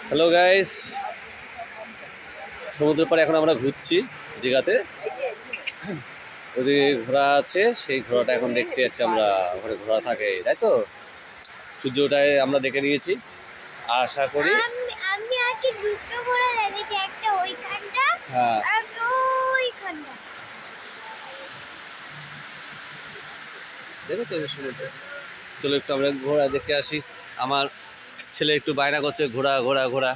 Hello guys, সমুদ্রের পাড়ে এখন আমরা ঘুরছি দীঘাতে। ওদিকে ঘোড়া আছে, সেই ঘোড়াটা এখন দেখতে যাচ্ছি আমরা। ওখানে ঘোড়া থাকে, তাই তো? সূর্যটায় আমরা দেখে নিয়েছি, আশা করি। আমি আজকে দুটো ঘোড়া দেখেছি, একটা ওইখানটা হ্যাঁ, আর ওইখানটা। দেখেছো সমুদ্র? চলো একটু আমরা ঘোড়া দেখে আসি। আমার ছেলে একটু বায়না করছে, ঘোড়া ঘোড়া ঘোড়া।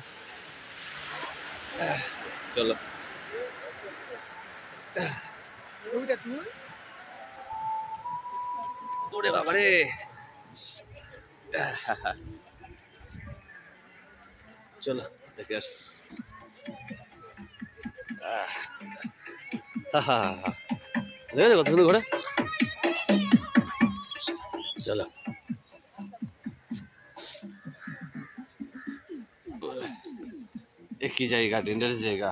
চলো। ওরে বাবা রে, চলো দেখে আসি। দেখে কত সুন্দর ঘোড়া। চলো, একই জায়গা, ডেঞ্জারাস জায়গা।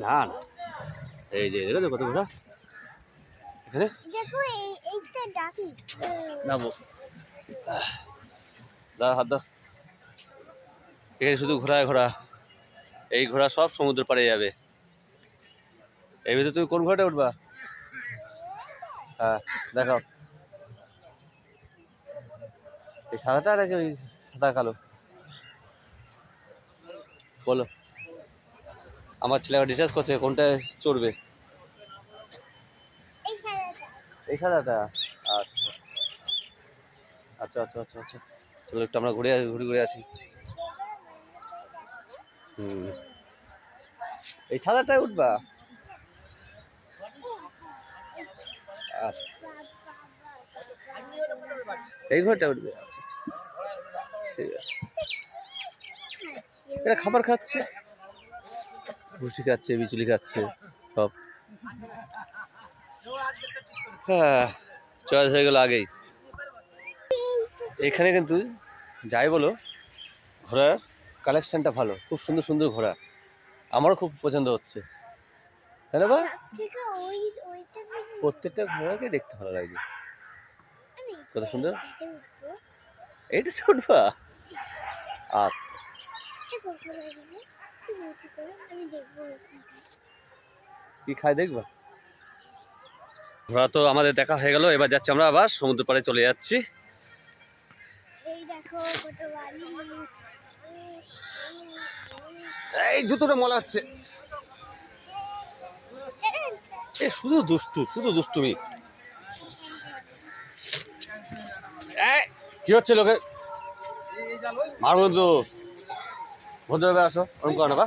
না না, এই যে দেখো কত ঘোড়া এখানে। দেখো এইটা ডাকি নামো, দাঁড়া, হাত দাও। এখানে শুধু ঘোড়া ঘোড়া, এই ঘোড়া সব সমুদ্র পাড়ে যাবে। এই ভিতরে তুমি কোন ঘোড়াটা উঠবা? হ্যাঁ দেখাও, এই সাদাটা নাকি ওই সাদা কালো? বলো। আমার ছেলে ডিসকাস করছে কোনটা চড়বে। এই সাদাটা? আচ্ছা আচ্ছা আচ্ছা আচ্ছা আচ্ছা, চলো একটু আমরা ঘুরে ঘুরে আসি। এই সাদাটায় উঠবা? আচ্ছা, এই ঘরটা উঠবে? আচ্ছা আচ্ছা, ঠিক আছে। এটা খাবার খাচ্ছে, ভুসি খাচ্ছে, বিচুলি খাচ্ছে সব। হ্যাঁ, চয়েস হয়ে গেল আগেই। এখানে কিন্তু যাই বলো, ঘোড়ার কালেকশনটা ভালো, খুব সুন্দর সুন্দর ঘোড়া। আমারও খুব পছন্দ হচ্ছে, তাই না? বা প্রত্যেকটা ঘোড়াকে দেখতে ভালো লাগবে, কত সুন্দর। এইটা উঠবা? আচ্ছা, কি খায় দেখবা? ঘোড়া তো আমাদের দেখা হয়ে গেল, এবার যাচ্ছি আমরা আবার সমুদ্র পাড়ে চলে যাচ্ছি। এই জুতোটা মলা হচ্ছে, এ শুধু দুষ্টু, শুধু দুষ্টুমি। কি হচ্ছে লোকে? মার বন্ধু, ভদ্রভাবে আসো, ওরকম করো না বা।